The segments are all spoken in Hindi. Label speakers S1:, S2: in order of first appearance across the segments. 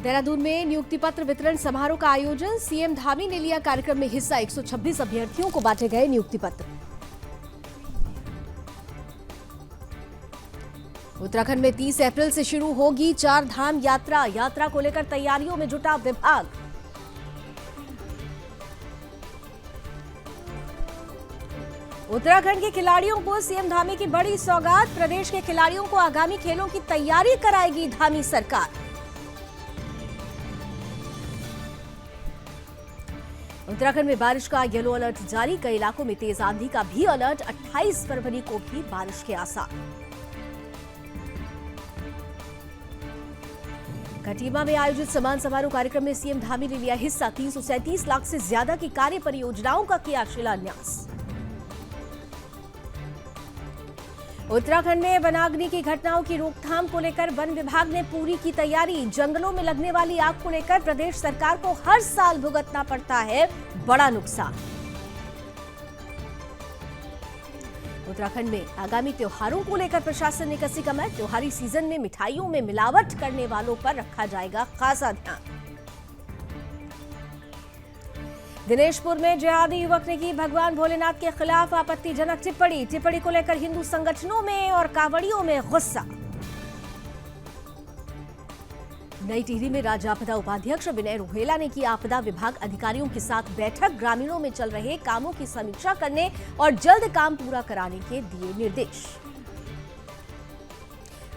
S1: देहरादून में नियुक्ति पत्र वितरण समारोह का आयोजन, सीएम धामी ने लिया कार्यक्रम में हिस्सा। 126 अभ्यर्थियों को बांटे गए नियुक्ति पत्र। उत्तराखंड में 30 अप्रैल से शुरू होगी 4 धाम यात्रा। यात्रा को लेकर तैयारियों में जुटा विभाग। उत्तराखंड के खिलाड़ियों को सीएम धामी की बड़ी सौगात। प्रदेश के खिलाड़ियों को आगामी खेलों की तैयारी कराएगी धामी सरकार। उत्तराखंड में बारिश का येलो अलर्ट जारी। कई इलाकों में तेज आंधी का भी अलर्ट। 28 फरवरी को भी बारिश के आसार। खटीमा में आयोजित सम्मान समारोह कार्यक्रम में सीएम धामी ने लिया हिस्सा। 337 लाख से ज्यादा की कार्य परियोजनाओं का किया शिलान्यास। उत्तराखंड में वनाग्नि की घटनाओं की रोकथाम को लेकर वन विभाग ने पूरी की तैयारी। जंगलों में लगने वाली आग को लेकर प्रदेश सरकार को हर साल भुगतना पड़ता है बड़ा नुकसान। उत्तराखंड में आगामी त्योहारों को लेकर प्रशासन ने कसी कमर। त्योहारी सीजन में मिठाइयों में मिलावट करने वालों पर रखा जाएगा खासा ध्यान। दिनेशपुर में जिहादी युवक ने की भगवान भोलेनाथ के खिलाफ आपत्तिजनक टिप्पणी। टिप्पणी को लेकर हिंदू संगठनों में और कांवड़ियों में गुस्सा। नई टिहरी में राज्य आपदा उपाध्यक्ष विनय रोहेला ने की आपदा विभाग अधिकारियों के साथ बैठक। ग्रामीणों में चल रहे कामों की समीक्षा करने और जल्द काम पूरा कराने के दिए निर्देश।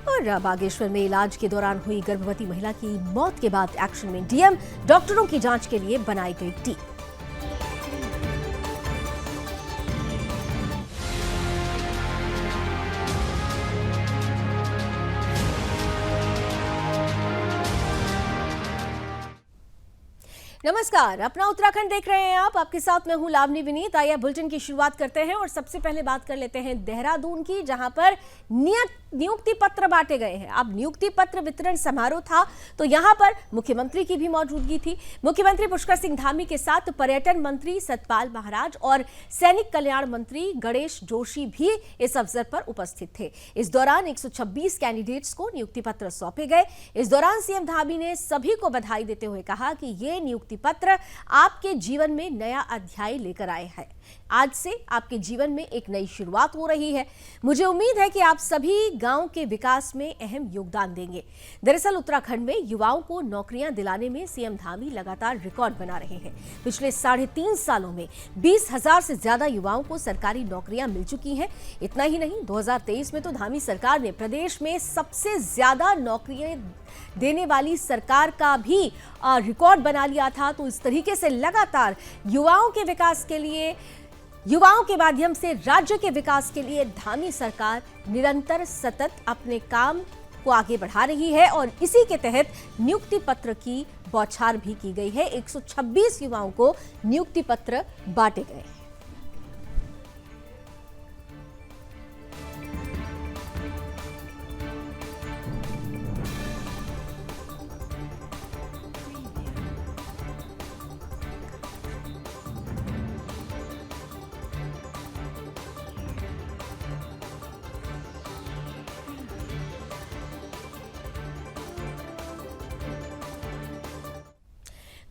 S1: और बागेश्वर में इलाज के दौरान हुई गर्भवती महिला की मौत के बाद एक्शन में डीएम। डॉक्टरों की जांच के लिए बनाई गई टीम। नमस्कार, अपना उत्तराखंड देख रहे हैं आप। आपके साथ मैं हूं लावनी विनीत। आइए बुलेटिन की शुरुआत करते हैं और सबसे पहले बात कर लेते हैं देहरादून की, जहां पर नियुक्ति पत्र बांटे गए हैं। अब नियुक्ति पत्र वितरण समारोह था तो यहां पर मुख्यमंत्री की भी मौजूदगी थी। मुख्यमंत्री पुष्कर सिंह धामी के साथ पर्यटन मंत्री सतपाल महाराज और सैनिक कल्याण मंत्री गणेश जोशी भी इस अवसर पर उपस्थित थे। इस दौरान 126 कैंडिडेट्स को नियुक्ति पत्र सौंपे गए। इस दौरान सीएम धामी ने सभी को बधाई देते हुए कहा कि ये नियुक्ति पत्र आपके जीवन में नया अध्याय लेकर आए हैं। आज से आपके जीवन में एक नई शुरुआत हो रही है। मुझे उम्मीद है कि आप सभी गांव के विकास में अहम योगदान देंगे। दरअसल उत्तराखंड में युवाओं को नौकरियां दिलाने में सीएम धामी लगातार रिकॉर्ड बना रहे हैं। पिछले 3.5 सालों में 20,000 से ज्यादा युवाओं को सरकारी नौकरियां मिल चुकी हैं। इतना ही नहीं, 2023 में तो धामी सरकार ने प्रदेश में सबसे ज्यादा नौकरियां देने वाली सरकार का भी रिकॉर्ड बना लिया था। तो इस तरीके से लगातार युवाओं के विकास के लिए, युवाओं के माध्यम से राज्य के विकास के लिए धामी सरकार निरंतर सतत अपने काम को आगे बढ़ा रही है और इसी के तहत नियुक्ति पत्र की बौछार भी की गई है। 126 युवाओं को नियुक्ति पत्र बांटे गए।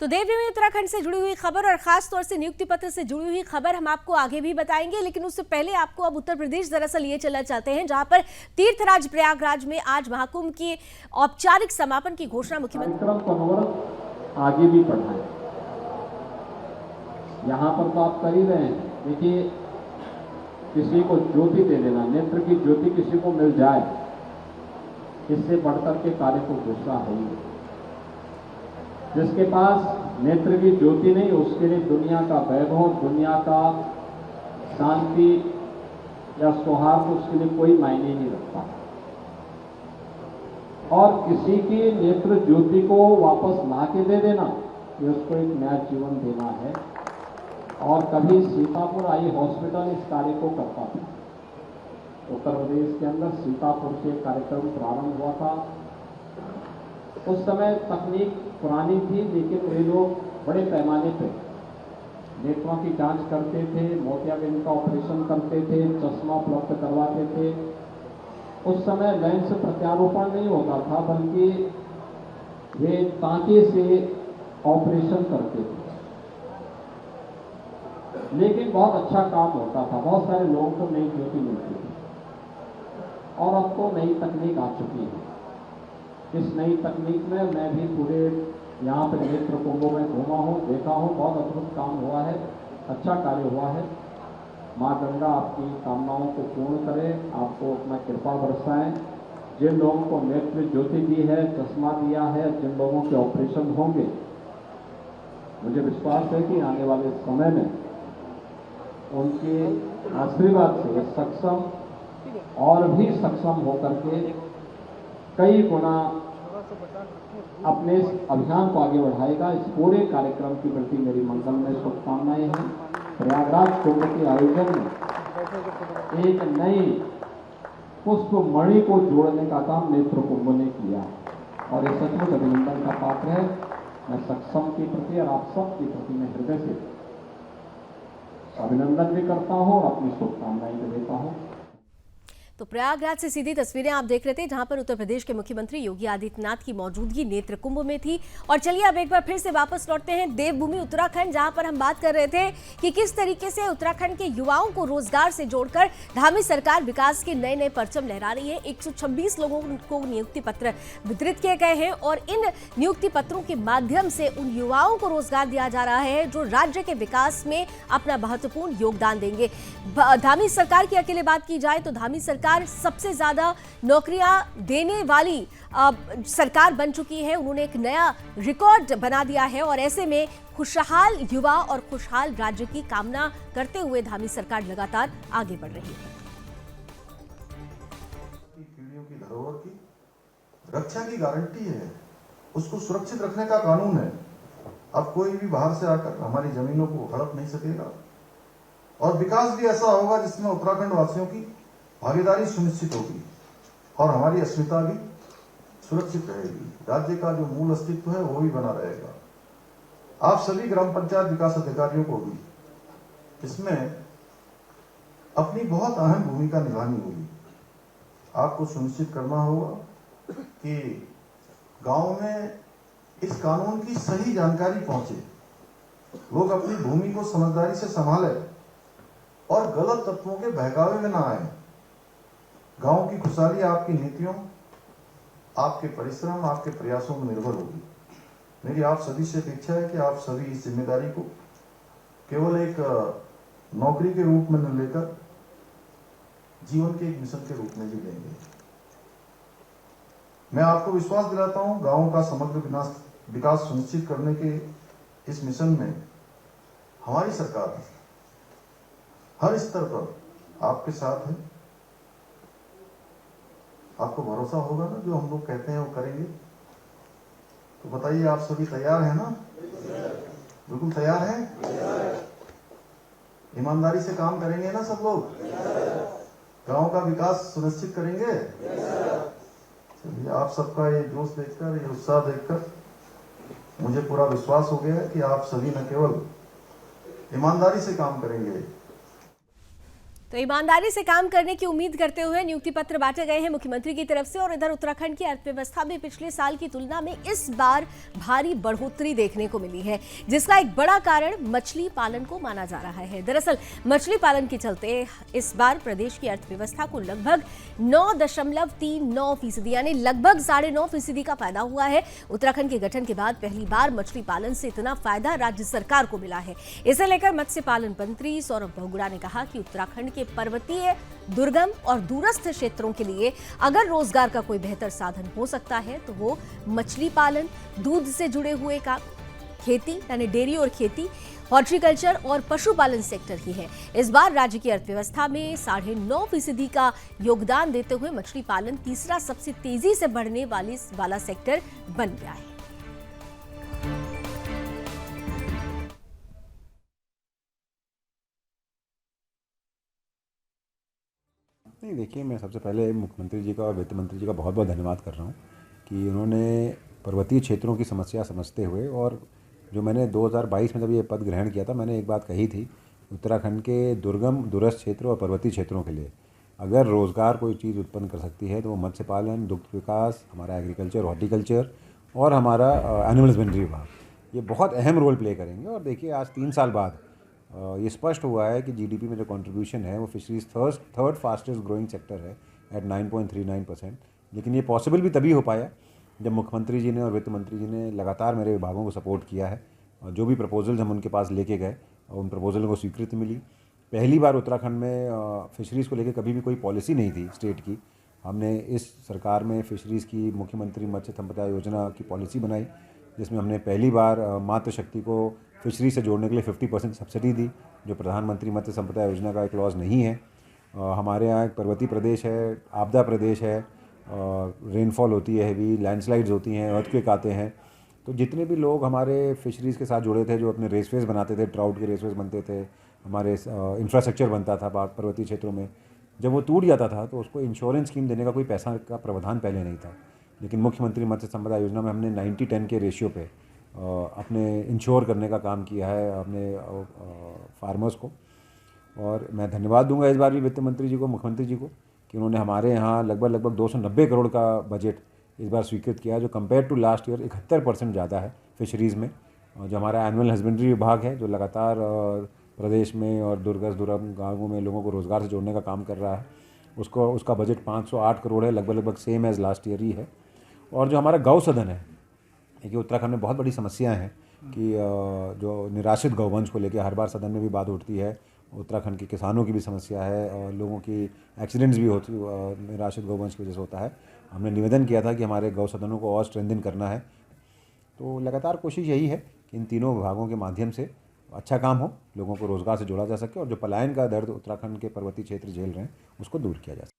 S1: तो देवभूमि उत्तराखंड से जुड़ी हुई खबर और खास तौर से नियुक्ति पत्र से जुड़ी हुई खबर हम आपको आगे भी बताएंगे, लेकिन उससे पहले आपको अब उत्तर प्रदेश दरअसल ये चलना चाहते हैं, जहां पर तीर्थराज प्रयागराज में आज महाकुंभ की औपचारिक समापन की घोषणा मुख्यमंत्री
S2: आगे भी बढ़ाए। यहाँ पर तो आप कर ही रहे हैं। देखिए, किसी को ज्योति दे देना, नेत्र की ज्योति किसी को मिल जाए, इससे बढ़कर के कार्य को दूसरा है ही। जिसके पास नेत्र की ज्योति नहीं, उसके लिए दुनिया का वैभव, दुनिया का शांति या सौहार्द उसके लिए कोई मायने नहीं रखता। और किसी की नेत्र ज्योति को वापस ला के दे देना, ये उसको एक नया जीवन देना है। और कभी सीतापुर आई हॉस्पिटल इस कार्य को करता था। उत्तर प्रदेश के अंदर सीतापुर से कार्यक्रम प्रारंभ हुआ था। उस समय तकनीक पुरानी थी, लेकिन वे लोग बड़े पैमाने पे नेत्रों की जांच करते थे, मोतियाबिंद का ऑपरेशन करते थे, चश्मा उपलब्ध करवाते थे। उस समय लेंस प्रत्यारोपण नहीं होता था, बल्कि ये टाँके से ऑपरेशन करते थे, लेकिन बहुत अच्छा काम होता था, बहुत सारे लोगों को नई ड्यूटी मिलती थी। और अब तो नई तकनीक आ चुकी है। इस नई तकनीक में मैं भी पूरे यहाँ पर नेत्र कुंभों में घूमा हूँ, देखा हूँ, बहुत अद्भुत काम हुआ है, अच्छा कार्य हुआ है। माँ गंगा आपकी कामनाओं को पूर्ण करे, आपको अपना कृपा बरसाएं। जिन लोगों को नेत्र ज्योति दी है, चश्मा दिया है, जिन लोगों के ऑपरेशन होंगे, मुझे विश्वास है कि आने वाले समय में उनके आशीर्वाद से सक्षम और भी सक्षम होकर के कई गुना अपने इस अभियान को आगे बढ़ाएगा। इस पूरे कार्यक्रम के प्रति मेरी मंगलमय शुभकामनाएं हैं। प्रयागराज कुंभ के आयोजन में एक नई पुष्प मणि को जोड़ने का काम नेत्र कुंभ ने किया और ये सचमुच अभिनंदन का पात्र है। मैं सक्षम के प्रति और आप सब के प्रति मैं हृदय से अभिनंदन भी करता हूं और अपनी शुभकामनाएं भी देता हूं।
S1: तो प्रयागराज से सीधी तस्वीरें आप देख रहे थे, जहां पर उत्तर प्रदेश के मुख्यमंत्री योगी आदित्यनाथ की मौजूदगी नेत्र कुंभ में थी। और चलिए अब एक बार फिर से वापस लौटते हैं देवभूमि उत्तराखंड, जहां पर हम बात कर रहे थे कि किस तरीके से उत्तराखंड के युवाओं को रोजगार से जोड़कर धामी सरकार विकास के नए नए परचम लहरा रही है। 126 लोगों को नियुक्ति पत्र वितरित किए गए हैं और इन नियुक्ति पत्रों के माध्यम से उन युवाओं को रोजगार दिया जा रहा है जो राज्य के विकास में अपना महत्वपूर्ण योगदान देंगे। धामी सरकार की अकेले बात की जाए तो धामी सरकार सबसे ज्यादा नौकरियां देने वाली सरकार बन चुकी है। उन्होंने एक नया रिकॉर्ड बना दिया है और ऐसे में खुशहाल युवा और खुशहाल राज्य की कामना करते हुए धामी सरकार लगातार आगे बढ़ रही है।
S3: पीढ़ियों की धरोहर की रक्षा की गारंटी है, उसको सुरक्षित रखने का कानून है। अब कोई भी बाहर से आकर हमारी जमीनों को हड़प नहीं सकेगा और विकास भी ऐसा होगा जिसमें उत्तराखंड वासियों की भागीदारी सुनिश्चित होगी और हमारी अस्मिता भी सुरक्षित रहेगी। राज्य का जो मूल अस्तित्व है वो भी बना रहेगा। आप सभी ग्राम पंचायत विकास अधिकारियों को भी इसमें अपनी बहुत अहम भूमिका निभानी होगी। आपको सुनिश्चित करना होगा कि गांव में इस कानून की सही जानकारी पहुंचे, लोग अपनी भूमि को समझदारी से संभालें और गलत तत्वों के बहकावे में ना आए। गांव की खुशहाली आपकी नीतियों, आपके परिश्रम, आपके प्रयासों में निर्भर होगी। मेरी आप सभी से अपेक्षा है कि आप सभी इस जिम्मेदारी को केवल एक नौकरी के रूप में न लेकर जीवन के एक मिशन के रूप में जी लेंगे। मैं आपको विश्वास दिलाता हूं, गांवों का समग्र विकास सुनिश्चित करने के इस मिशन में हमारी सरकार हर स्तर पर आपके साथ है। आपको भरोसा होगा ना, जो हम लोग कहते हैं वो करेंगे। तो बताइए, आप सभी तैयार हैं ना? बिल्कुल तैयार हैं? ईमानदारी से काम करेंगे ना सब लोग? गांव का विकास सुनिश्चित करेंगे? चलिए, आप सबका ये जोश देखकर, ये उत्साह देखकर मुझे पूरा विश्वास हो गया है कि आप सभी न केवल ईमानदारी से काम करेंगे।
S1: तो ईमानदारी से काम करने की उम्मीद करते हुए नियुक्ति पत्र बांटे गए हैं मुख्यमंत्री की तरफ से। और इधर उत्तराखंड की अर्थव्यवस्था में पिछले साल की तुलना में इस बार भारी बढ़ोतरी देखने को मिली है, जिसका एक बड़ा कारण मछली पालन को माना जा रहा है। दरअसल मछली पालन के चलते इस बार प्रदेश की अर्थव्यवस्था को लगभग 9.39% यानी लगभग 9.5% का फायदा हुआ है। उत्तराखंड के गठन के बाद पहली बार मछली पालन से इतना फायदा राज्य सरकार को मिला है। इसे लेकर मत्स्य पालन मंत्री सौरभ बहुगुणा ने कहा कि उत्तराखंड के पर्वतीय, दुर्गम और दूरस्थ क्षेत्रों के लिए अगर रोजगार का कोई बेहतर साधन हो सकता है तो वो मछली पालन, दूध से जुड़े हुए का खेती यानी डेयरी और खेती, हॉर्टिकल्चर और पशुपालन सेक्टर ही है। इस बार राज्य की अर्थव्यवस्था में 9.5% का योगदान देते हुए मछली पालन तीसरा सबसे तेजी से बढ़ने वाला सेक्टर बन गया है।
S4: नहीं, देखिए, मैं सबसे पहले मुख्यमंत्री जी का और वित्त मंत्री जी का बहुत बहुत धन्यवाद कर रहा हूँ कि उन्होंने पर्वतीय क्षेत्रों की समस्या समझते हुए, और जो मैंने 2022 में जब ये पद ग्रहण किया था, मैंने एक बात कही थी, उत्तराखंड के दुर्गम, दूरस्थ क्षेत्रों और पर्वतीय क्षेत्रों के लिए अगर रोज़गार कोई चीज़ उत्पन्न कर सकती है तो वो मत्स्य पालन, दुग्ध विकास, हमारा एग्रीकल्चर, हॉर्टिकल्चर और हमारा एनिमल हस्बेंड्री विभाग, ये बहुत अहम रोल प्ले करेंगे। और देखिए आज 3 साल बाद ये स्पष्ट हुआ है कि जीडीपी में जो कंट्रीब्यूशन है वो fisheries third fastest growing sector है एट 9.39%। लेकिन ये पॉसिबल भी तभी हो पाया जब मुख्यमंत्री जी ने और वित्त मंत्री जी ने लगातार मेरे विभागों को सपोर्ट किया है। और जो भी प्रपोजल्स हम उनके पास लेके गए उन प्रपोजलों को स्वीकृति मिली। पहली बार उत्तराखंड में फिशरीज़ को लेकर कभी भी कोई पॉलिसी नहीं थी स्टेट की। हमने इस सरकार में फिशरीज़ की मुख्यमंत्री मत्स्य संपदा योजना की पॉलिसी बनाई, जिसमें हमने पहली बार मातृशक्ति को फिशरी से जोड़ने के लिए 50% सब्सिडी दी, जो प्रधानमंत्री मत्स्य संपदा योजना का एक क्लॉज नहीं है। हमारे यहाँ एक पर्वतीय प्रदेश है, आपदा प्रदेश है, रेनफॉल होती है, हेवी लैंडस्लाइड्स होती हैं, अर्थक्वेक आते हैं। तो जितने भी लोग हमारे फिशरीज़ के साथ जुड़े थे, जो अपने रेसवेज बनाते थे, ट्राउट के रेसवेज बनते थे, हमारे इंफ्रास्ट्रक्चर बनता था पर्वतीय क्षेत्रों में, जब वो टूट जाता था तो उसको इंश्योरेंस स्कीम देने का कोई पैसा का प्रावधान पहले नहीं था। लेकिन मुख्यमंत्री मत्स्य संपदा योजना में हमने 90-10 के रेशियो पे अपने इंश्योर करने का काम किया है अपने फार्मर्स को। और मैं धन्यवाद दूंगा इस बार भी वित्त मंत्री जी को, मुख्यमंत्री जी को, कि उन्होंने हमारे यहाँ लगभग 290 करोड़ का बजट इस बार स्वीकृत किया, जो कंपेयर टू लास्ट ईयर 71% ज़्यादा है फिशरीज़ में। जो हमारा एनिमल हस्बेंड्री विभाग है, जो लगातार प्रदेश में और दुर्गम गाँवों में लोगों को रोज़गार से जोड़ने का काम कर रहा है, उसका बजट 508 करोड़ है, लगभग सेम एज़ लास्ट ईयर ही है। और जो हमारा गौ सदन है, देखिए उत्तराखंड में बहुत बड़ी समस्याएं हैं कि जो निराश्रित गौवंश को लेकर हर बार सदन में भी बात उठती है। उत्तराखंड के किसानों की भी समस्या है और लोगों की एक्सीडेंट्स भी होती निराश्रित गौवंश की वजह से होता है। हमने निवेदन किया था कि हमारे गौ सदनों को और स्ट्रेंथन करना है। तो लगातार कोशिश यही है कि इन तीनों विभागों के माध्यम से अच्छा काम हो, लोगों को रोज़गार से जोड़ा जा सके और जो पलायन का दर्द उत्तराखंड के पर्वतीय क्षेत्र झेल रहे हैं उसको दूर किया जा सके।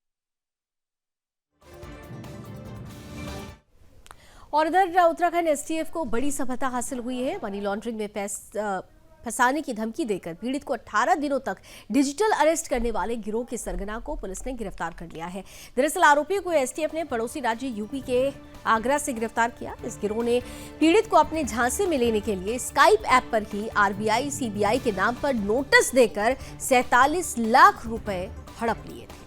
S1: और इधर उत्तराखंड एसटीएफ को बड़ी सफलता हासिल हुई है। मनी लॉन्ड्रिंग में फंसाने की धमकी देकर पीड़ित को 18 दिनों तक डिजिटल अरेस्ट करने वाले गिरोह के सरगना को पुलिस ने गिरफ्तार कर लिया है। दरअसल आरोपी को एसटीएफ ने पड़ोसी राज्य यूपी के आगरा से गिरफ्तार किया। इस गिरोह ने पीड़ित को अपने झांसे में लेने के लिए स्काइप ऐप पर ही आरबीआई सीबीआई के नाम पर नोटिस देकर 47 लाख रुपए हड़प लिए थे।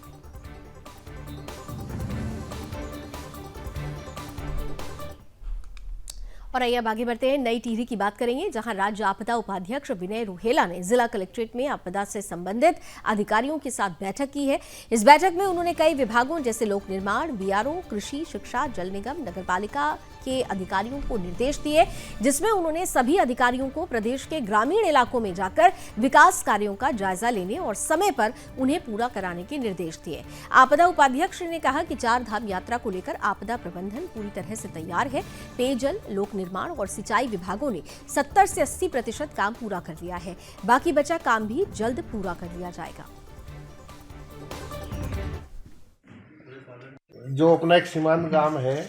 S1: और आइए अब आगे बढ़ते हैं, नई टिहरी की बात करेंगे, जहां राज्य आपदा उपाध्यक्ष विनय रुहेला ने जिला कलेक्ट्रेट में आपदा से संबंधित अधिकारियों के साथ बैठक की है। इस बैठक में उन्होंने कई विभागों जैसे लोक निर्माण, बीआरओ, कृषि, शिक्षा, जल निगम, नगरपालिका के अधिकारियों को निर्देश दिए, जिसमें उन्होंने सभी अधिकारियों को प्रदेश के ग्रामीण इलाकों में जाकर विकास कार्यों का जायजा लेने और समय पर उन्हें पूरा कराने के निर्देश दिए। आपदा उपाध्यक्ष ने कहा कि 4 धाम यात्रा को लेकर आपदा प्रबंधन पूरी तरह से तैयार है। पेयजल, लोक निर्माण और सिंचाई विभागों ने 70 से 80% काम पूरा कर लिया है। बाकी बचा काम भी जल्द पूरा कर लिया जाएगा।
S5: जो अपना एक सीमांत गांव है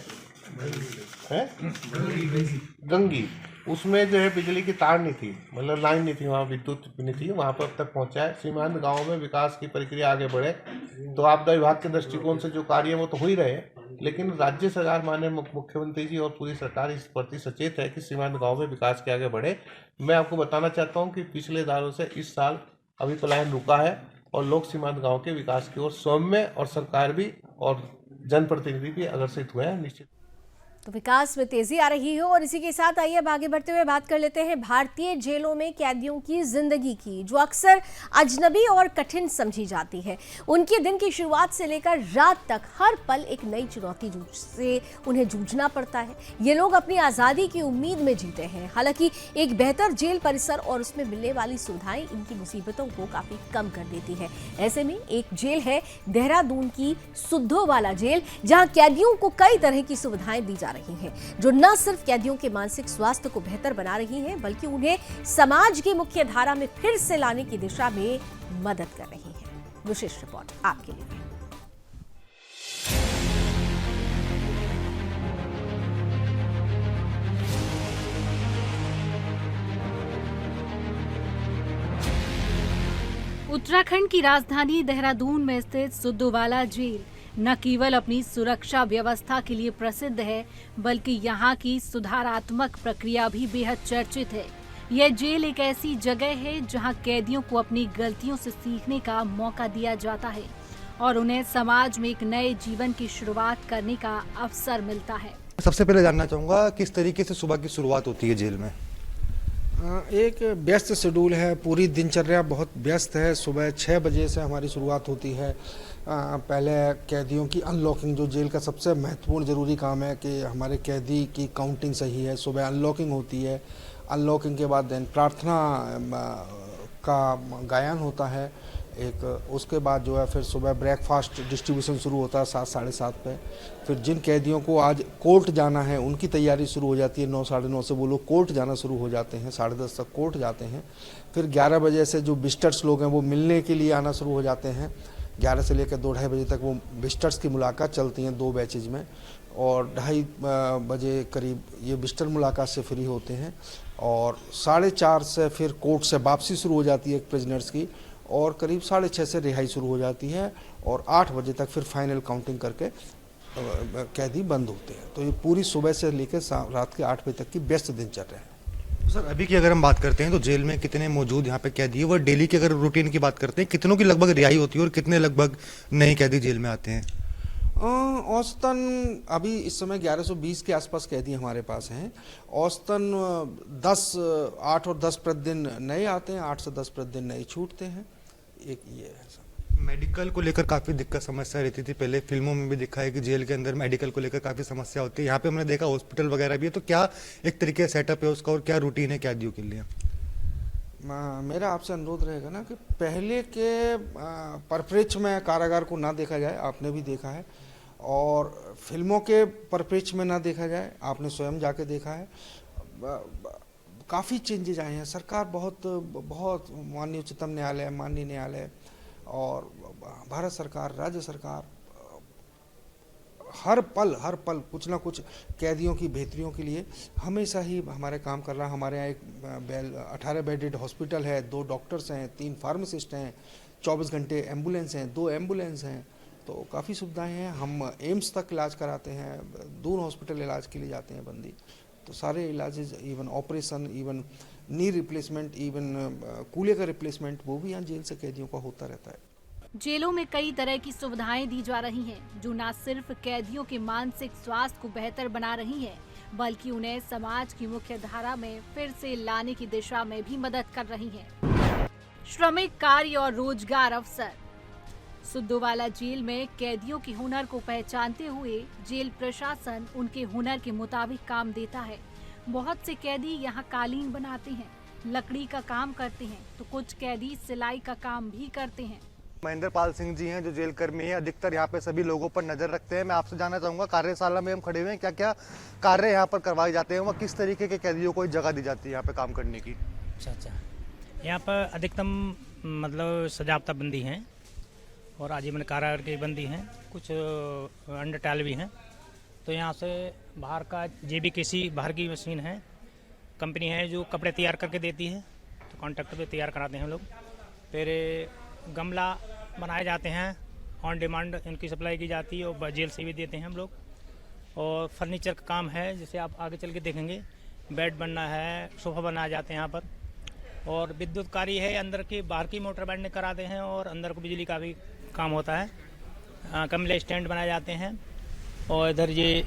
S5: गंगी, उसमें जो है बिजली की तार नहीं थी, मतलब लाइन नहीं थी, वहाँ विद्युत नहीं थी, वहाँ पर अब तक पहुँचा है। सीमांत गाँव में विकास की प्रक्रिया आगे बढ़े तो आपदा विभाग के दृष्टिकोण से जो कार्य है वो तो हो ही रहे, लेकिन राज्य सरकार माननीय मुख्यमंत्री जी और पूरी सरकार इस प्रति सचेत है कि सीमांत गाँव में विकास के आगे बढ़े। मैं आपको बताना चाहता हूँ कि पिछले सालों से इस साल अभी पलायन रुका है और लोग सीमांत गाँव के विकास की ओर सौम्य और सरकार भी और जनप्रतिनिधि भी अग्रसित हुए हैं। निश्चित
S1: तो विकास में तेजी आ रही है। और इसी के साथ आइए अब आगे बढ़ते हुए बात कर लेते हैं भारतीय जेलों में कैदियों की जिंदगी की, जो अक्सर अजनबी और कठिन समझी जाती है। उनके दिन की शुरुआत से लेकर रात तक हर पल एक नई चुनौती से उन्हें जूझना पड़ता है। ये लोग अपनी आज़ादी की उम्मीद में जीते हैं। हालांकि एक बेहतर जेल परिसर और उसमें मिलने वाली सुविधाएं इनकी मुसीबतों को काफी कम कर देती है। ऐसे में एक जेल है देहरादून की सुद्धोवाला जेल, जहां कैदियों को कई तरह की सुविधाएं दी रही हैं, जो न सिर्फ कैदियों के मानसिक स्वास्थ्य को बेहतर बना रही हैं, बल्कि उन्हें समाज की मुख्य धारा में फिर से लाने की दिशा में मदद कर रही हैं। विशेष रिपोर्ट आपके लिए।
S6: उत्तराखंड की राजधानी देहरादून में स्थित सुद्धोवाला जेल न केवल अपनी सुरक्षा व्यवस्था के लिए प्रसिद्ध है, बल्कि यहाँ की सुधारात्मक प्रक्रिया भी बेहद चर्चित है। यह जेल एक ऐसी जगह है जहाँ कैदियों को अपनी गलतियों से सीखने का मौका दिया जाता है और उन्हें समाज में एक नए जीवन की शुरुआत करने का अवसर मिलता है।
S7: सबसे पहले जानना चाहूँगा किस तरीके से सुबह की शुरुआत होती है जेल में?
S8: एक व्यस्त शेड्यूल है, पूरी दिनचर्या बहुत व्यस्त है। सुबह 6 बजे से हमारी शुरुआत होती है। पहले कैदियों की अनलॉकिंग, जो जेल का सबसे महत्वपूर्ण ज़रूरी काम है कि हमारे कैदी की काउंटिंग सही है। सुबह अनलॉकिंग होती है। अनलॉकिंग के बाद देन प्रार्थना का गायन होता है एक। उसके बाद जो है फिर सुबह ब्रेकफास्ट डिस्ट्रीब्यूशन शुरू होता है 7 साढ़े 7 पे। फिर जिन कैदियों को आज कोर्ट जाना है उनकी तैयारी शुरू हो जाती है 9 साढ़े 9 से। वो लोग कोर्ट जाना शुरू हो जाते हैं, 10:30 तक कोर्ट जाते हैं। फिर 11 बजे से जो विजिटर्स लोग हैं वो मिलने के लिए आना शुरू हो जाते हैं। 11 से लेकर 2-2:30 बजे तक वो विजिटर्स की मुलाकात चलती हैं 2 बैचेज में, और 2:30 बजे करीब ये विजिटर मुलाकात से फ्री होते हैं। और 4:30 से फिर कोर्ट से वापसी शुरू हो जाती है प्रिजनर्स की, और करीब 6:30 से रिहाई शुरू हो जाती है, और 8 बजे तक फिर फाइनल काउंटिंग करके कैदी बंद होते हैं। तो ये पूरी सुबह से लेकर रात के 8 बजे तक की व्यस्त दिनचर्या है।
S7: सर अभी की अगर हम बात करते हैं तो जेल में कितने मौजूद यहाँ पे कैदी है, वो डेली की अगर रूटीन की बात करते हैं कितनों की लगभग रिहाई होती है और कितने लगभग नए कैदी जेल में आते हैं?
S8: औसतन अभी इस समय 1120 के आसपास कैदी हमारे पास हैं। औसतन 8 और 10 प्रतिदिन नए आते हैं, 8 से 10 प्रतिदिन नए छूटते हैं। एक ये है सर।
S7: मेडिकल को लेकर काफ़ी दिक्कत समस्या रहती थी पहले, फिल्मों में भी दिखा है कि जेल के अंदर मेडिकल को लेकर काफ़ी समस्या होती है। यहाँ पे हमने देखा हॉस्पिटल वगैरह भी है, तो क्या एक तरीके से सेटअप है उसका और क्या रूटीन है कैदियों के लिए?
S8: मेरा आपसे अनुरोध रहेगा ना कि पहले के परिप्रेक्ष्य में कारागार को ना देखा जाए, आपने भी देखा है, और फिल्मों के परिप्रेक्ष्य में ना देखा जाए, आपने स्वयं जाके देखा है। काफ़ी चेंजेज आए हैं। सरकार बहुत माननीय उच्चतम न्यायालय, माननीय न्यायालय और भारत सरकार, राज्य सरकार हर पल कुछ ना कुछ कैदियों की बेहतरियों के लिए हमेशा ही हमारे काम कर रहा है। हमारे यहाँ एक 18 बेडेड हॉस्पिटल है, 2 डॉक्टर्स हैं, 3 फार्मासिस्ट हैं, 24 घंटे एम्बुलेंस हैं, 2 एम्बुलेंस हैं, तो काफ़ी सुविधाएं हैं। हम एम्स तक इलाज कराते हैं, दूर हॉस्पिटल इलाज के लिए जाते हैं बंदी, तो सारे इलाज, even operation, even knee replacement, even कूल्हे का रिप्लेसमेंट, वो भी यहाँ जेल से कैदियों का होता रहता है।
S6: जेलों में कई तरह की सुविधाएं दी जा रही हैं, जो न सिर्फ कैदियों के मानसिक स्वास्थ्य को बेहतर बना रही हैं, बल्कि उन्हें समाज की मुख्य धारा में फिर से लाने की दिशा में भी मदद कर रही हैं। श्रमिक कार्य और रोजगार अवसर। सुद्दूवाला जेल में कैदियों के हुनर को पहचानते हुए जेल प्रशासन उनके हुनर के मुताबिक काम देता है। बहुत से कैदी यहाँ कालीन बनाते हैं, लकड़ी का काम करते हैं, तो कुछ कैदी सिलाई का काम भी करते हैं।
S7: महेंद्र पाल सिंह जी हैं जो जेल कर्मी हैं, अधिकतर यहाँ पे सभी लोगों पर नजर रखते हैं। मैं आपसे जानना चाहूँगा, कार्यशाला में हम खड़े हुए हैं, क्या क्या कार्य यहाँ पर करवाए जाते हैं, वह किस तरीके के कैदियों को जगह दी जाती है यहाँ पे काम करने की?
S9: अच्छा, यहाँ पर अधिकतम मतलब सजावता बंदी हैं और आजीवन कारागार की बंदी हैं, कुछ अंडर टाल भी हैं। तो यहाँ से बाहर का JBKC बाहर की मशीन है, कंपनी है जो कपड़े तैयार करके देती है, तो कॉन्ट्रैक्ट पे तैयार कराते हैं हम लोग। फिर गमला बनाए जाते हैं, ऑन डिमांड इनकी सप्लाई की जाती है और जेल से भी देते हैं हम लोग। और फर्नीचर का काम है, जैसे आप आगे चल के देखेंगे, बेड बनना है, सोफ़ा बनाए जाते हैं यहाँ पर। और विद्युत कार्य है, अंदर की बाहर की मोटर बैंड कराते हैं और अंदर को बिजली का भी काम होता है। कमले स्टैंड बनाए जाते हैं, और इधर ये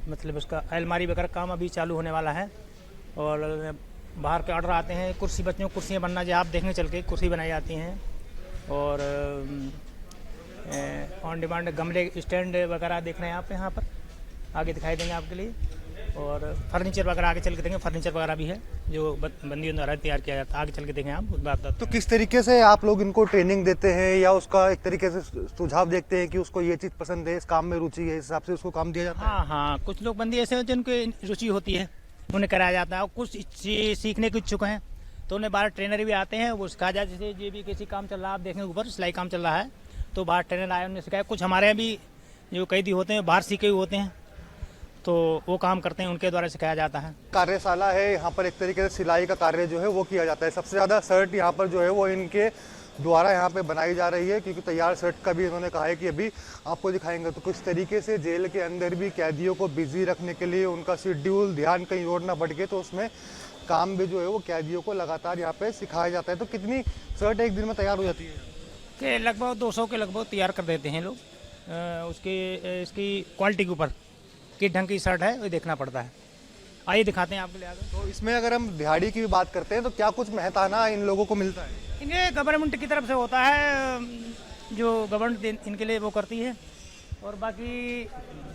S9: मतलब उसका अलमारी वगैरह काम अभी चालू होने वाला है। और बाहर के ऑर्डर आते हैं, कुर्सी, बच्चों को कुर्सियाँ बनना, जो आप देखेंगे चल के कुर्सी बनाई जाती हैं। और ऑन डिमांड गमले स्टैंड वगैरह देख रहे हैं आप यहाँ पर, आगे दिखाई देंगे आपके लिए। और फर्नीचर वगैरह आगे चल के देखेंगे, फर्नीचर वगैरह भी है जो बंदियों द्वारा तैयार किया जाता है, आगे चल के देखें आप उस बात।
S7: तो किस तरीके से आप लोग इनको ट्रेनिंग देते हैं या उसका एक तरीके से सुझाव देखते हैं कि उसको ये चीज़ पसंद है, इस काम में रुचि है, इस हिसाब से उसको काम दिया जाता है?
S9: हाँ, कुछ लोग बंदी ऐसे होते हैं जिनको रुचि होती है, उन्हें कराया जाता है। और कुछ सीखने के इच्छुक हैं तो उन्हें बाहर ट्रेनर भी आते हैं, वो सिखाया जाए। जैसे JBKC काम चल रहा है, आप देखेंगे ऊपर सिलाई काम चल रहा है, तो बाहर ट्रेनर आए, उन्हें सिखाया। कुछ हमारे यहाँ भी जो कैदी होते हैं बाहर सीखे हुए होते हैं, तो वो काम करते हैं, उनके द्वारा सिखाया जाता है।
S7: कार्यशाला है, यहाँ पर एक तरीके से सिलाई का कार्य जो है वो किया जाता है। सबसे ज़्यादा शर्ट यहाँ पर जो है वो इनके द्वारा यहाँ पे बनाई जा रही है, क्योंकि तैयार शर्ट का भी इन्होंने कहा है कि अभी आपको दिखाएंगे। तो कुछ तरीके से जेल के अंदर भी कैदियों को बिजी रखने के लिए उनका शेड्यूल, ध्यान कहीं और ना भटके, तो उसमें काम भी जो है वो कैदियों को लगातार यहाँ पे सिखाया जाता है। तो कितनी शर्ट एक दिन में तैयार हो जाती है?
S9: कि लगभग 200 के लगभग तैयार कर देते हैं लोग, उसके इसकी क्वालिटी के ऊपर। किस ढंग की शर्ट है वो देखना पड़ता है। आइए दिखाते हैं आपके लिए आगे।
S7: तो इसमें अगर हम दिहाड़ी की भी बात करते हैं तो क्या कुछ मेहताना इन लोगों को मिलता है?
S9: इन्हें गवर्नमेंट की तरफ से होता है, जो गवर्नमेंट इनके लिए वो करती है, और बाकी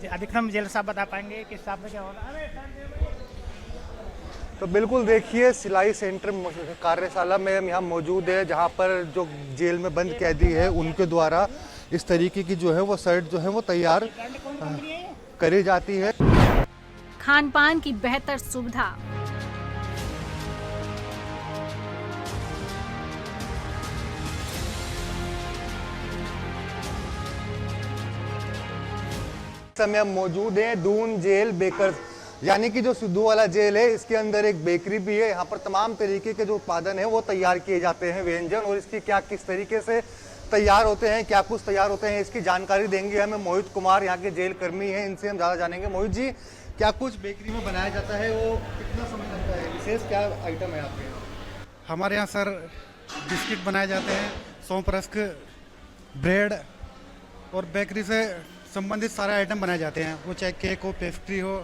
S9: अधिकतम जेल साहब बता पाएंगे किस हिसाब से क्या होगा।
S7: तो बिल्कुल देखिए, सिलाई सेंटर कार्यशाला में हम यहाँ मौजूद है, जहाँ पर जो जेल में बंद कैदी है उनके द्वारा इस तरीके की जो है वो शर्ट जो है वो तैयार करी जाती है।
S6: खान पान की बेहतर सुविधा,
S7: समय हम मौजूद हैं दून जेल बेकर्स, यानी कि जो सिद्धू वाला जेल है इसके अंदर एक बेकरी भी है। यहाँ पर तमाम तरीके के जो उत्पादन है वो तैयार किए जाते हैं, व्यंजन, और इसकी क्या किस तरीके से तैयार होते हैं, क्या कुछ तैयार होते हैं, इसकी जानकारी देंगे हमें मोहित कुमार, यहाँ के जेल कर्मी हैं, इनसे हम ज़्यादा जानेंगे। मोहित जी, क्या कुछ बेकरी में बनाया जाता है, वो कितना समय लगता है, विशेष क्या आइटम है आपके यहाँ?
S10: हमारे यहाँ सर बिस्किट बनाए जाते हैं, सौंफ रस्क, ब्रेड और बेकरी से संबंधित सारे आइटम बनाए जाते हैं, वो चाहे केक हो, पेस्ट्री हो,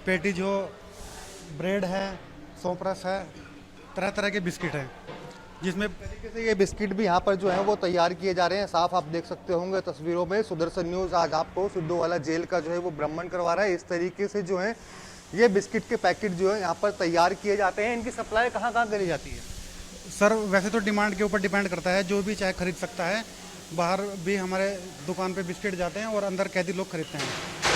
S10: पेटीज हो, ब्रेड है, सौंफ रस है, तरह तरह के बिस्किट हैं, जिसमें
S7: तरीके से ये बिस्किट भी यहाँ पर जो है वो तैयार किए जा रहे हैं। साफ आप देख सकते होंगे तस्वीरों में। सुदर्शन न्यूज़ आज आपको सिद्धू वाला जेल का जो है वो भ्रमण करवा रहा है। इस तरीके से जो है ये बिस्किट के पैकेट जो है यहाँ पर तैयार किए जाते हैं। इनकी सप्लाई कहाँ कहाँ करी जाती है?
S10: सर वैसे तो डिमांड के ऊपर डिपेंड करता है, जो भी चाहे खरीद सकता है। बाहर भी हमारे दुकान पे बिस्किट जाते हैं और अंदर कैदी लोग खरीदते हैं,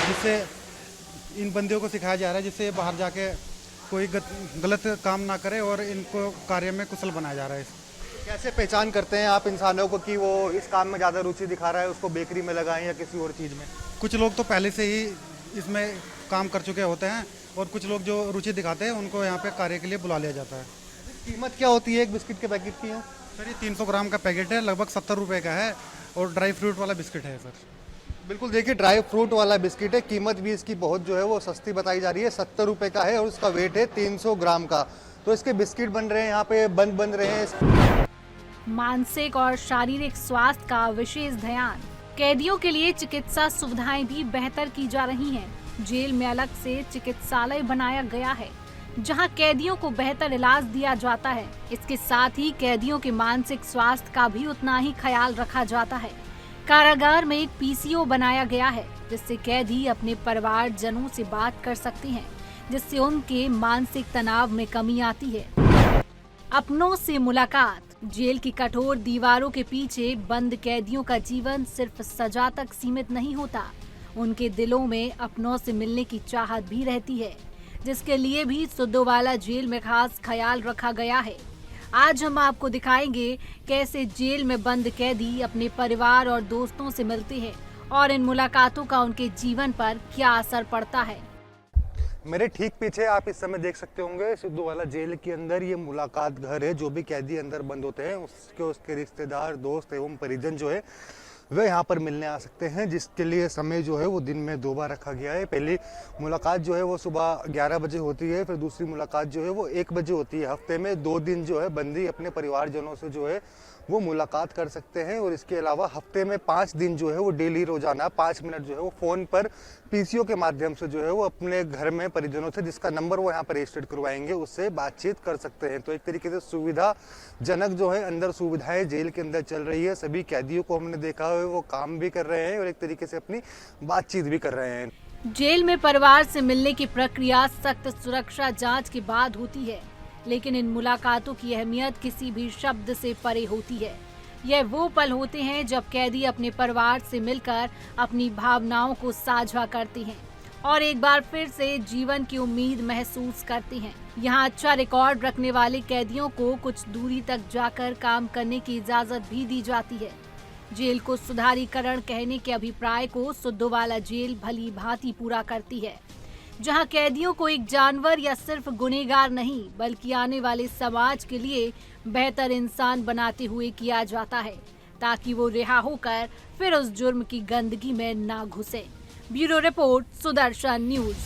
S10: जिससे इन बंदियों को सिखाया जा रहा है, जिससे बाहर जाके कोई गलत काम ना करे और इनको कार्य में कुशल बनाया जा रहा है।
S7: कैसे पहचान करते हैं आप इंसानों को कि वो इस काम में ज़्यादा रुचि दिखा रहा है, उसको बेकरी में लगाएं या किसी और चीज़ में?
S10: कुछ लोग तो पहले से ही इसमें काम कर चुके होते हैं और कुछ लोग जो रुचि दिखाते हैं उनको यहाँ पे कार्य के लिए बुला लिया जाता है।
S7: कीमत क्या होती है एक बिस्किट के पैकेट की? है
S10: सर ये 300 ग्राम का पैकेट है, लगभग 70 रुपये का है, और ड्राई फ्रूट वाला बिस्किट है सर।
S7: बिल्कुल देखिए, ड्राई फ्रूट वाला बिस्किट है। कीमत भी इसकी बहुत जो है वो सस्ती बताई जा रही है, 70 रुपये का है और इसका वेट है 300 ग्राम का। तो इसके बिस्किट बन रहे हैं यहाँ पे, बन रहे हैं।
S6: मानसिक और शारीरिक स्वास्थ्य का विशेष ध्यान, कैदियों के लिए चिकित्सा सुविधाएं भी बेहतर की जा रही हैं। जेल में अलग से चिकित्सालय बनाया गया है, जहां कैदियों को बेहतर इलाज दिया जाता है। इसके साथ ही कैदियों के मानसिक स्वास्थ्य का भी उतना ही ख्याल रखा जाता है। कारागार में एक पीसीओ बनाया गया है, जिससे कैदी अपने परिवारजनों से बात कर सकते हैं, जिससे उनके मानसिक तनाव में कमी आती है। अपनों से मुलाकात, जेल की कठोर दीवारों के पीछे बंद कैदियों का जीवन सिर्फ सजा तक सीमित नहीं होता, उनके दिलों में अपनों से मिलने की चाहत भी रहती है, जिसके लिए भी सिद्धूवाला जेल में खास ख्याल रखा गया है। आज हम आपको दिखाएंगे कैसे जेल में बंद कैदी अपने परिवार और दोस्तों से मिलते हैं और इन मुलाकातों का उनके जीवन पर क्या असर पड़ता है।
S7: मेरे ठीक पीछे आप इस समय देख सकते होंगे सिद्धूवाला जेल के अंदर ये मुलाकात घर है। जो भी कैदी अंदर बंद होते हैं उसके रिश्तेदार, दोस्त एवं परिजन जो है वे यहाँ पर मिलने आ सकते हैं, जिसके लिए समय जो है वो दिन में 2 बार रखा गया है। पहली मुलाकात जो है वो सुबह 11 बजे होती है, फिर दूसरी मुलाकात जो है वो 1 बजे होती है। हफ्ते में 2 दिन जो है बंदी अपने परिवारजनों से जो है वो मुलाकात कर सकते हैं। और इसके अलावा हफ्ते में 5 दिन जो है वो डेली रोजाना 5 मिनट जो है वो फ़ोन पर पीसीओ के माध्यम से जो है वो अपने घर में परिजनों से, जिसका नंबर वो यहाँ पर रजिस्टर्ड करवाएंगे, उससे बातचीत कर सकते हैं। तो एक तरीके से सुविधाजनक जो है अंदर सुविधाएं जेल के अंदर चल रही है। सभी कैदियों को हमने देखा है वो काम भी कर रहे हैं और एक तरीके से अपनी बातचीत भी कर रहे हैं।
S6: जेल में परिवार से मिलने की प्रक्रिया सख्त सुरक्षा जांच के बाद होती है, लेकिन इन मुलाकातों की अहमियत किसी भी शब्द से परे होती है। यह वो पल होते हैं जब कैदी अपने परिवार से मिलकर अपनी भावनाओं को साझा करते हैं और एक बार फिर से जीवन की उम्मीद महसूस करते हैं। यहाँ अच्छा रिकॉर्ड रखने वाले कैदियों को कुछ दूरी तक जाकर काम करने की इजाजत भी दी जाती है। जेल को सुधारीकरण कहने के अभिप्राय को सिद्धूवाला जेल भली भांति पूरा करती है, जहां कैदियों को एक जानवर या सिर्फ गुनहगार नहीं बल्कि आने वाले समाज के लिए बेहतर इंसान बनाते हुए किया जाता है, ताकि वो रिहा होकर फिर उस जुर्म की गंदगी में ना घुसे। Bureau report, Sudarshan news.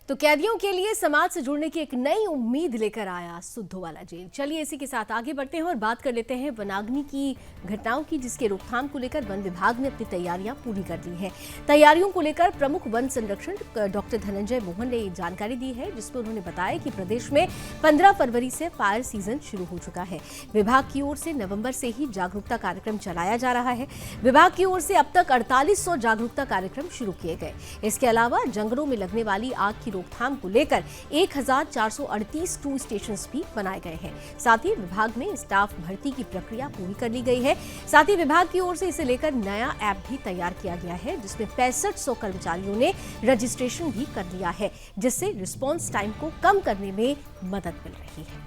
S1: तो तो कैदियों के लिए समाज से जुड़ने की एक नई उम्मीद लेकर आया सुद्धोवाला जेल। चलिए इसी के साथ आगे बढ़ते हैं और बात कर लेते हैं वनाग्नि की घटनाओं की, जिसके रोकथाम को लेकर वन विभाग ने अपनी तैयारियां पूरी कर दी हैं। तैयारियों को लेकर प्रमुख वन संरक्षक डॉक्टर धनंजय मोहन ने जानकारी दी है, जिसमें उन्होंने बताया कि प्रदेश में 15 फरवरी से फायर सीजन शुरू हो चुका है। विभाग की ओर से नवंबर से ही जागरूकता कार्यक्रम चलाया जा रहा है। विभाग की ओर से अब तक 4800 जागरूकता कार्यक्रम शुरू किए गए। इसके अलावा जंगलों में लगने वाली आग की रोकथाम को लेकर 1438 टू स्टेशन भी बनाए गए हैं। साथ ही विभाग में स्टाफ भर्ती की प्रक्रिया पूरी कर ली गई है। साथ ही विभाग की ओर से इसे लेकर नया ऐप भी तैयार किया गया है, जिसमें 6500 कर्मचारियों ने रजिस्ट्रेशन भी कर लिया है, जिससे रिस्पांस टाइम को कम करने में मदद मिल रही है।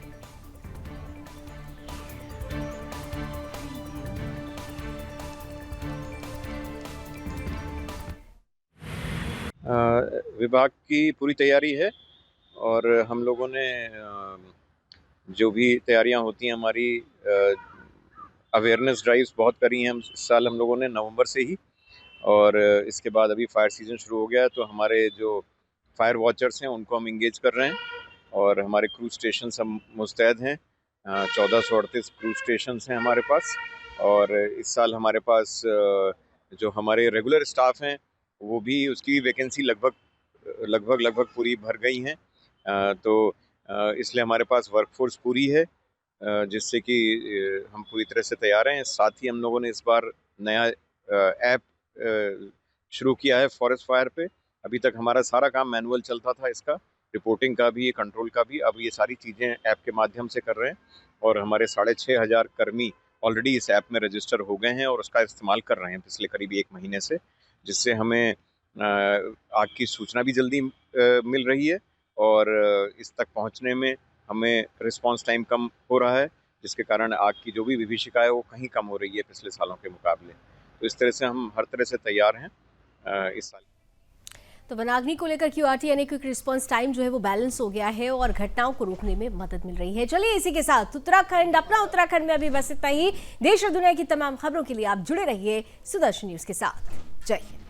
S11: विभाग की पूरी तैयारी है और हम लोगों ने जो भी तैयारियां होती हैं हमारी अवेयरनेस ड्राइव्स बहुत करी हैं इस साल हम लोगों ने नवंबर से ही, और इसके बाद अभी फायर सीज़न शुरू हो गया है तो हमारे जो फायर वॉचर्स हैं उनको हम इंगेज कर रहे हैं और हमारे क्रूज स्टेशन सब मुस्तैद हैं। 1438 क्रूज स्टेशन हैं हमारे पास, और इस साल हमारे पास जो हमारे रेगुलर स्टाफ हैं वो भी उसकी वैकेंसी लगभग पूरी भर गई हैं। तो इसलिए हमारे पास वर्कफोर्स पूरी है, जिससे कि हम पूरी तरह से तैयार हैं। साथ ही हम लोगों ने इस बार नया ऐप शुरू किया है फॉरेस्ट फायर पे। अभी तक हमारा सारा काम मैनुअल चलता था, इसका रिपोर्टिंग का भी, कंट्रोल का भी। अब ये सारी चीज़ें ऐप के माध्यम से कर रहे हैं और हमारे 6500 कर्मी ऑलरेडी इस ऐप में रजिस्टर हो गए हैं और उसका इस्तेमाल कर रहे हैं पिछले करीब 1 महीने से, जिससे हमें आग की सूचना भी जल्दी मिल रही है और इस तक पहुंचने में हमें रिस्पांस टाइम कम हो रहा है, जिसके कारण आग की जो भी विभीषिका है वो कहीं कम हो रही है पिछले सालों के मुकाबले। तो इस तरह से हम हर तरह से तैयार हैं इस साल।
S1: तो वनाग्नि को लेकर क्यूआरटी यानी क्विक रिस्पांस टाइम जो है वो बैलेंस हो गया है और घटनाओं को रोकने में मदद मिल रही है। चलिए इसी के साथ अपना उत्तराखंड में अभी बस इतना ही। देश और दुनिया की तमाम खबरों के लिए आप जुड़े रहिए सुदर्शन न्यूज के साथ। जय हिंद।